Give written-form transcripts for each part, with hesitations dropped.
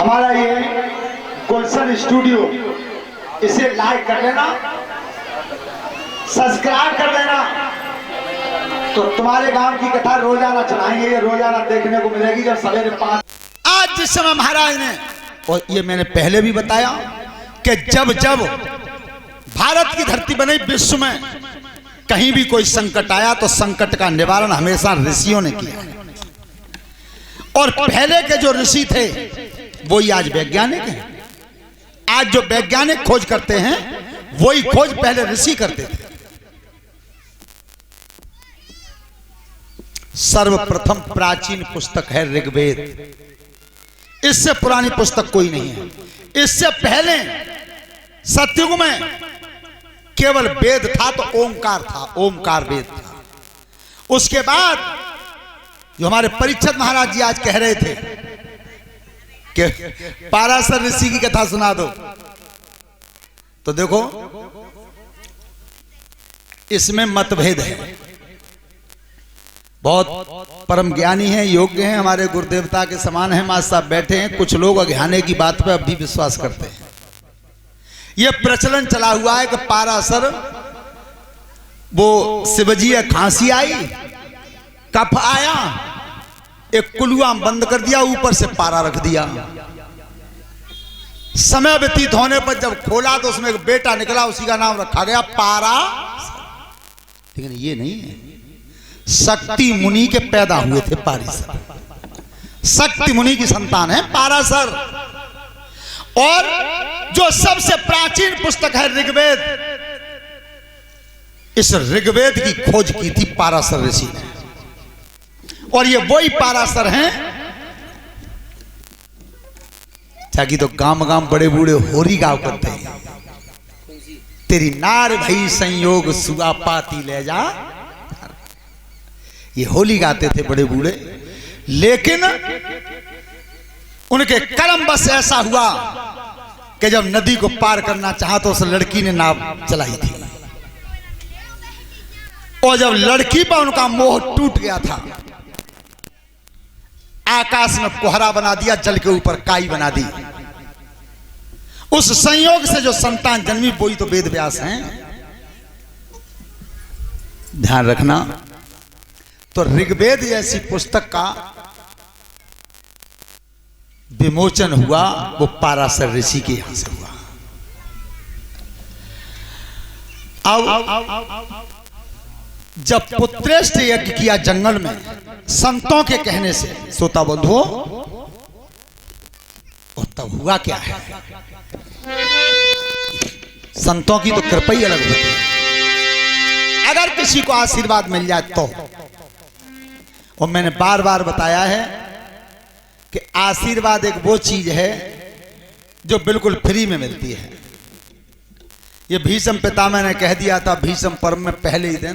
हमारा ये गुलशन स्टूडियो, इसे लाइक कर लेना, सब्सक्राइब कर लेना, तो तुम्हारे गांव की कथा रोजाना चलाएंगे। ये रोजाना देखने को मिलेगी जब सवेरे 5। आज जिस समय महाराज ने, और ये मैंने पहले भी बताया कि जब जब भारत की धरती बनी, विश्व में कहीं भी कोई संकट आया तो संकट का निवारण हमेशा ऋषियों ने किया। और पहले के जो ऋषि थे वही आज वैज्ञानिक हैं। आज जो वैज्ञानिक खोज करते हैं वही खोज पहले ऋषि करते थे। सर्वप्रथम प्राचीन पुस्तक है ऋग्वेद। इससे पुरानी पुस्तक कोई नहीं है। इससे पहले सतयुग में केवल वेद था तो ओंकार था, ओंकार वेद था। उसके बाद जो हमारे परीक्षित महाराज जी आज कह रहे थे कि पाराशर ऋषि की कथा सुना दो, तो देखो इसमें मतभेद है। बहुत परम ज्ञानी हैं, योग्य हैं, हमारे गुरुदेवता के समान हैं, मां साहब बैठे हैं। कुछ लोग अज्ञाने की बात पे अब भी विश्वास करते हैं। यह प्रचलन चला हुआ है कि पाराशर, वो शिवजी खांसी आई, कफ आया, एक कुलुआ बंद कर दिया, ऊपर से पारा रख दिया। समय व्यतीत होने पर जब खोला तो उसमें एक बेटा निकला, उसी का नाम रखा गया पारा। लेकिन ये नहीं है, शक्ति मुनि के पैदा हुए थे पाराशर। शक्ति मुनि की संतान है पाराशर। और जो सबसे प्राचीन पुस्तक है ऋग्वेद, इस ऋग्वेद की खोज की थी पाराशर ऋषि ने। और ये वही पाराशर हैं ताकि तो गांव गांव बड़े बूढ़े होरी गाँव करते हैं, तेरी नार भई संयोग सुगा पाती ले जा। ये होली गाते थे बड़े बूढ़े। लेकिन उनके कर्म बस ऐसा हुआ कि जब नदी को पार करना चाहा तो उस लड़की ने नाव चलाई थी, और जब लड़की पर उनका मोह टूट गया था, आकाश में कोहरा बना दिया, जल के ऊपर काई बना दी। उस संयोग से जो संतान जन्मी वही तो वेद व्यास हैं। ध्यान रखना, तो ऋग्वेद जैसी पुस्तक का विमोचन हुआ वो पाराशर ऋषि के यहां से हुआ। अब जब पुत्रेष्ठ यज्ञ किया जंगल में संतों के कहने से, श्रोता बंधुओं, और तब हुआ क्या है, संतों की तो कृपा ही अलग होती है। अगर किसी को आशीर्वाद मिल जाए तो, और मैंने बार बार बताया है कि आशीर्वाद एक वो चीज है जो बिल्कुल फ्री में मिलती है। ये भीष्म पितामह ने कह दिया था भीष्म पर्व में पहले ही दिन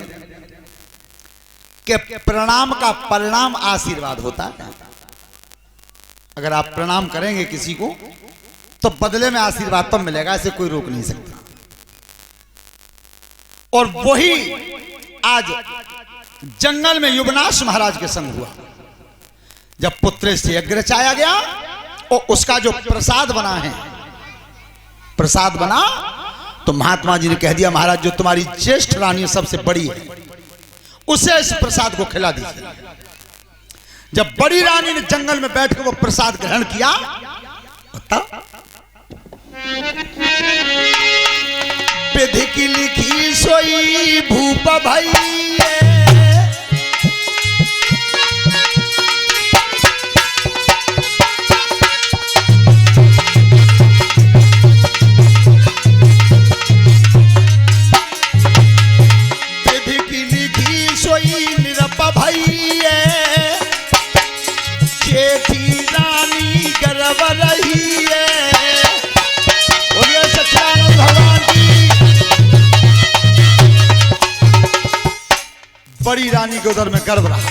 कि प्रणाम का परिणाम आशीर्वाद होता है। अगर आप प्रणाम करेंगे किसी को तो बदले में आशीर्वाद तो मिलेगा, इसे कोई रोक नहीं सकता। और वही आज जंगल में युवनाश महाराज के संग हुआ। जब पुत्रेष्ठ यज्ञ रचाया गया और उसका जो प्रसाद बना है, प्रसाद बना तो महात्मा जी ने कह दिया महाराज जो तुम्हारी ज्येष्ठ रानी सबसे बड़ी है उसे इस प्रसाद को खिला दीजिए। जब बड़ी रानी ने जंगल में बैठ कर वो प्रसाद ग्रहण किया, विधि की लिखी सोई भूप भाई, बड़ी रानी के उधर में गर्व रहा।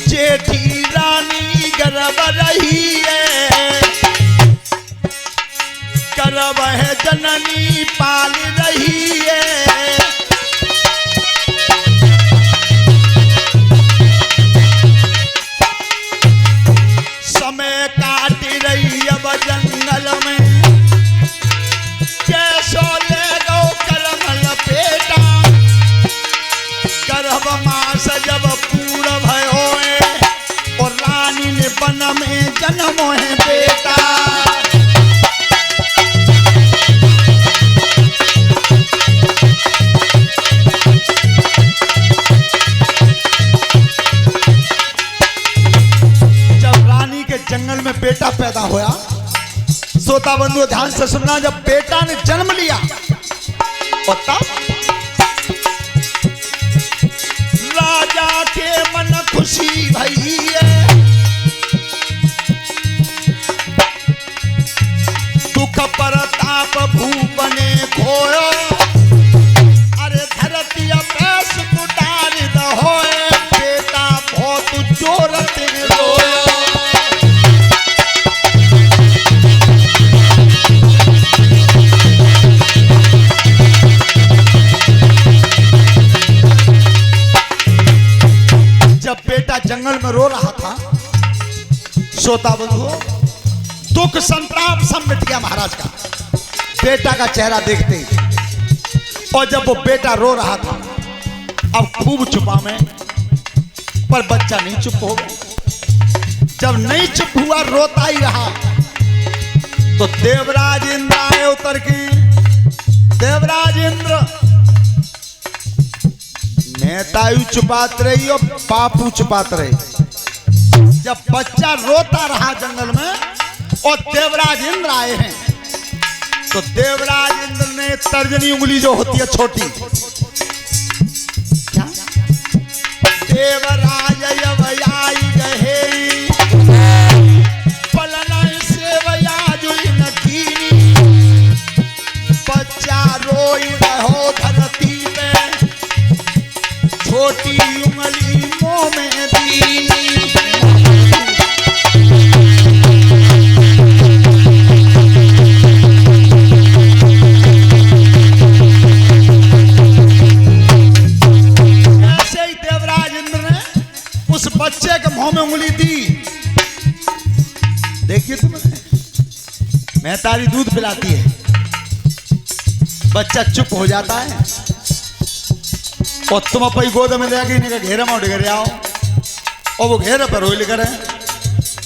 जेठी रानी गर्व रही है, गर्व है जननी पाल रही है। समय जंगल में बेटा पैदा होया। श्रोता बंधु ध्यान से सुनना, जब बेटा ने जन्म लिया और तब राजा के मन खुशी भई है, दुख परताप भूपने खोयो, अरे धरती पैस कुटार होए, बेटा बहुत जोरत रोयो। जब बेटा जंगल में रो रहा था, श्रोता बंधु, दुख संताप सब मिट गया महाराज का बेटा का चेहरा देखते ही। और जब वो बेटा रो रहा था, अब खूब छुपा में, पर बच्चा नहीं चुप हो गया। जब नहीं चुप हुआ, रोता ही रहा, तो देवराज इंद्र आए उतर के। देवराज इंद्र, नेतायु चुपात रही और बापू चुपात रहे। जब बच्चा रोता रहा जंगल में और देवराज इंद्र आए हैं, तो देवराज इंद्र ने तर्जनी उंगली जो होती है छोटी, क्या देवराज यवयाई गहे पलन सेवया जुई नकीनी, बच्चा रोई रहो धरती में, छोटी उंगली मुंह में दी। ऐसे ही देवराज इंद्र ने उस बच्चे के मुंह में उंगली दी। देखिए तुमने, महतारी दूध पिलाती है, बच्चा चुप हो जाता है, और तुम अपनी गोद में लेके इन्हें घेरे में उठ आओ, और वो घेरे पर रोई लेकर है।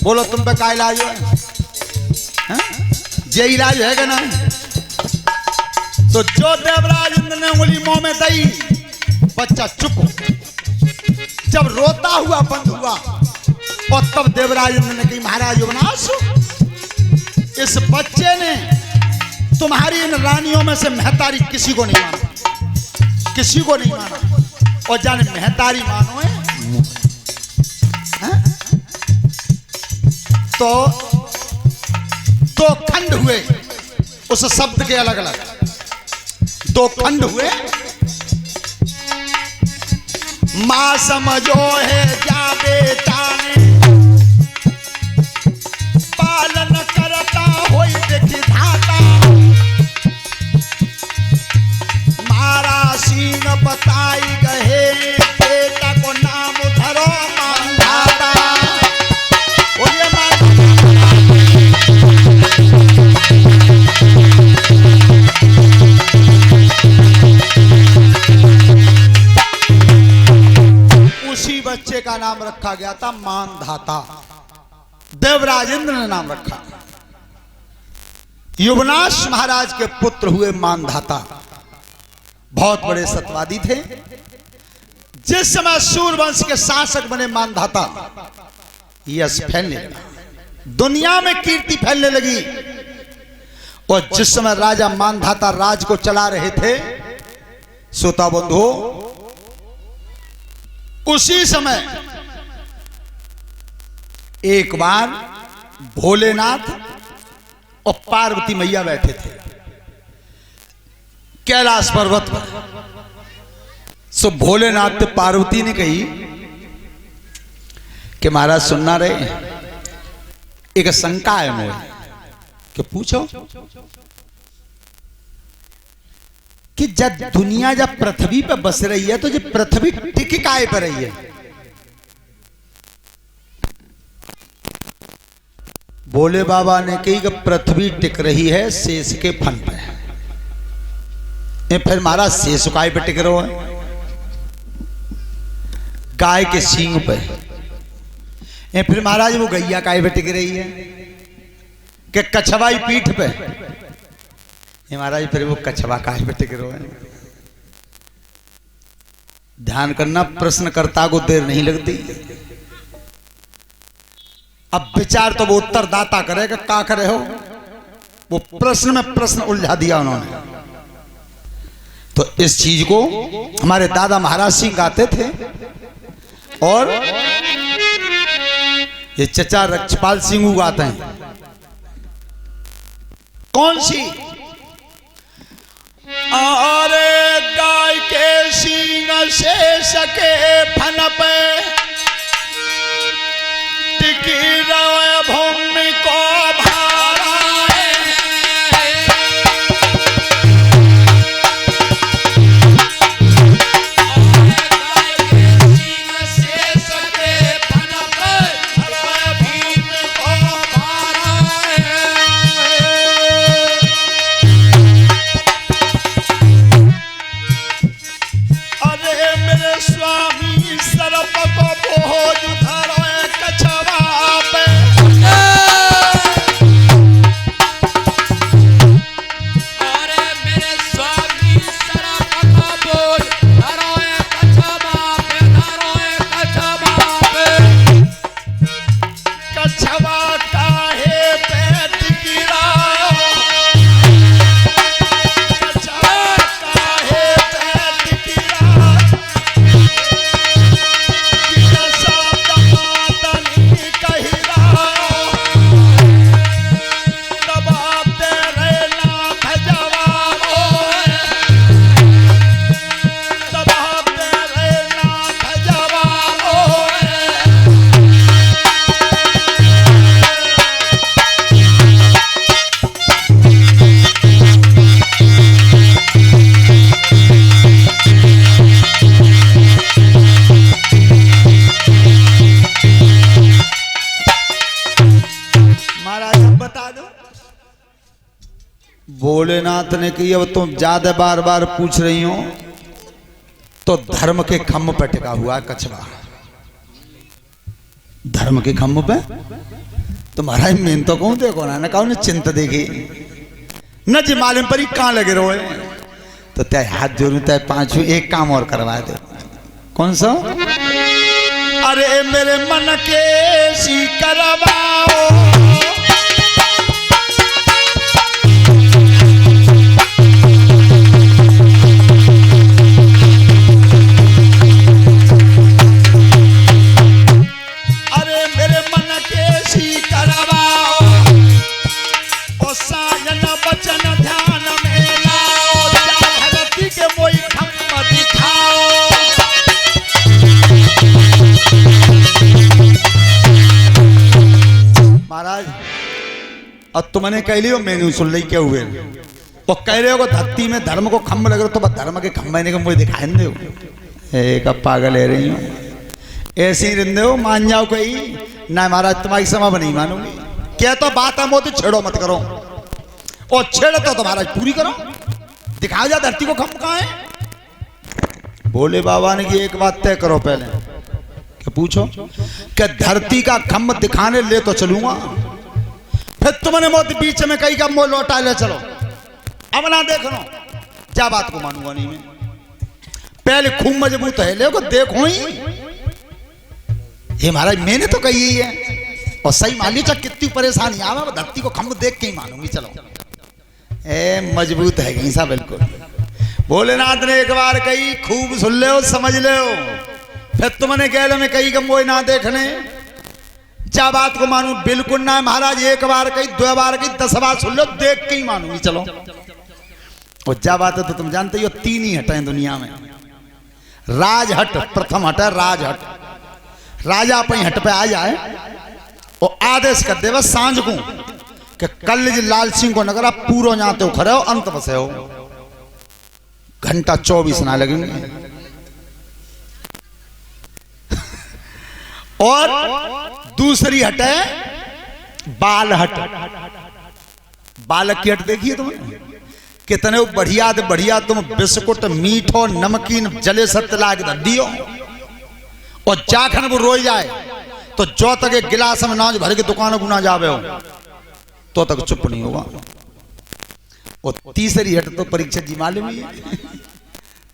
बोलो तुम पे का इलाज है? जे इलाज है क्या ना? तो जो देवराज इंद्र ने उंगली मुंह में दी, बच्चा चुप हो। जब रोता हुआ बंद हुआ, और तब देवराज इंद्र ने कही, महाराज युवनाश, इस बच्चे ने तुम्हारी इन रानियों में से महतारी किसी को नहीं माना, किसी को नहीं माना, और जाने महतारी मानो है। तो दो खंड हुए उस शब्द के, अलग अलग दो खंड हुए। मां समझो है क्या बेटा ने पालन करता होई देखी धाता, मारा सीन बताई गहे, बेटा को नाम धरो मानधाता। उसी बच्चे का नाम रखा गया था मानधाता। देवराज इंद्र ने नाम रखा। युवनाश महाराज के पुत्र हुए मानधाता। बहुत बड़े सत्यवादी थे। जिस समय सूर्यवंश के शासक बने मानधाता, यश फैलने लगा, दुनिया में कीर्ति फैलने लगी। और जिस समय राजा मानधाता राज को चला रहे थे, श्रोता बंधु, उसी समय एक बार भोलेनाथ और पार्वती मैया बैठे थे कैलाश पर्वत पर। सो भोलेनाथ पार्वती ने कही कि महाराज सुनना रहे, एक शंका है मुझे, कि पूछो कि जब दुनिया जब पृथ्वी पर बस रही है, तो जब पृथ्वी टिक काहे पर रही है? भोले बाबा ने कही कि पृथ्वी टिक रही है शेष के फन पे। फिर महाराज शेष काय पे टिक रहो है? गाय के सींग पे। फिर महाराज वो गैया काय पे टिक रही है? कि कछवाई पीठ पे। महाराज फिर वो कछवा काय पे टिक रहो है? ध्यान करना, प्रश्नकर्ता को देर नहीं लगती। अब विचार तो वो उत्तरदाता करेगा, क्या करे हो, वो प्रश्न में प्रश्न उलझा दिया उन्होंने। तो इस चीज को हमारे दादा महाराज सिंह गाते थे और ये चचा रक्षपाल सिंह गाते हैं। कौन सी? अरे गाय के सींग से सके फन पे टिकी रहे भूमि को भारा भोलेनाथ ने कि अब तुम ज्यादा बार बार पूछ रही हो तो धर्म के खम्भ पे टिका हुआ है कछवा। धर्म के खम्भ पे तुम्हारा मेन तो कहूं देखो ना कहूं चिंता देखी न जी मालूम पर कहां लगे रहो तो तय हाथ जोड़ू तय पांचवी एक काम और करवा दे। कौन सा? अरे मेरे मन के सी करवाओ अब तुमने कह लियो मैंने सुन ली क्या हुए वो कह रहे हो धरती में धर्म को खम्भ लग रहे तो धर्म के खम्भे ने मुझे दिखाई दे एक पागल ले रही हूँ ऐसे ही रहते हो मान जाओ कहीं ना महाराज तुम्हारी समय नहीं मानूंगी क्या तो बात है मोदी छेड़ो मत करो और छेड़ो तो महाराज पूरी करो दिखा जा धरती को खम्भ कहाँ है। भोले बाबा ने कि एक बात तय करो पहले क्या पूछो कि धरती का खम्भ दिखाने ले तो चलूंगा फिर तुमने मोदी बीच में कहीं का मोह लौटा ले चलो अब ना देख लो क्या बात को मानूंगा नहीं मैं पहले खूब मजबूत है ले देखो ही ये महाराज मैंने तो कही ही है और सही मान ली चाहे कितनी परेशानी आवे मैं धरती को खम्भ देख के ही मानूंगी चलो ए मजबूत है कहीं सा बिल्कुल। भोलेनाथ ने एक बार कही खूब सुन ले समझ ले फिर तुमने कह लो मैं कहीं का मोह ना देखने क्या बात को मानू बिल्कुल ना महाराज एक बार कही दो बार कही 10 बार सुन लो देख के ही मानूंगी चलो। और क्या बात है तो तुम जानते हो 3 ही हट हैं दुनिया में। राजहट प्रथम हट है राजहट राजा अपनी हट पे आ जाए और आदेश कर दे बस सांझ को कि कल जी लाल सिंह को नगरा पूरा जाते हो खड़े हो अंत बसे हो घंटा 24 ना लगेंगे। और दूसरी हट है बाल हट। बालक की हट देखिए तुमने कितने बढ़िया दे बढ़िया तुम बिस्कुट मीठो नमकीन जले सत्य लाग दियो और जाखन वो रोई जाए तो जो तक एक गिलास में नाज भर के दुकान गुना जावे हो तो तक चुप नहीं होगा। और तीसरी हट तो परीक्षा जी मालूम ही है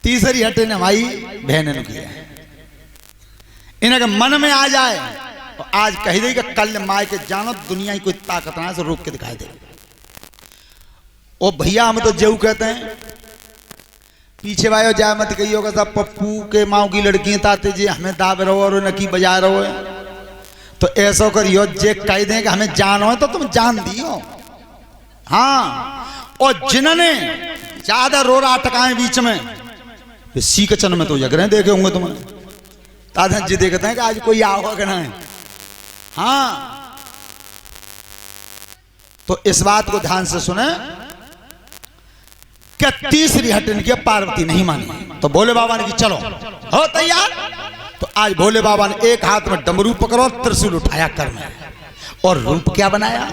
तीसरी हट ने हमारी बहन ने किया है इन्हें मन में आ जाए और आज कह देगा कल माए के जानो दुनिया की कोई ताकत ना से रोक के दिखाई दे। ओ भैया हम तो जेऊ कहते हैं, पीछे भाई जाए मत कहियो का सब पप्पू के माओ की लड़कियां ताते जी हमें दाब रहो और नकी बजा रहो है। तो ऐसा करियो जे कह दें कि हमें जान हो तो तुम जान दियो। हाँ, और जिन्होंने ज्यादा रो रहा टकाए बीच में सी कचन में तो जग रहे देखे होंगे तुमने, ताजा जी देखते हैं कि आज कोई आओ कि नहीं। हाँ, तो इस बात को ध्यान से सुने कि तीसरी हटन की पार्वती नहीं मानी तो भोले बाबा ने कि चलो हो तैयार। तो आज भोले बाबा ने एक हाथ में डमरू पकड़ो त्रिशूल उठाया कर में, और रूप क्या बनाया।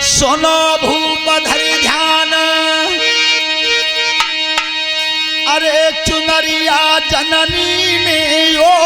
सोनो भूप धरि ध्यान, अरे चुनरिया जननी में ओ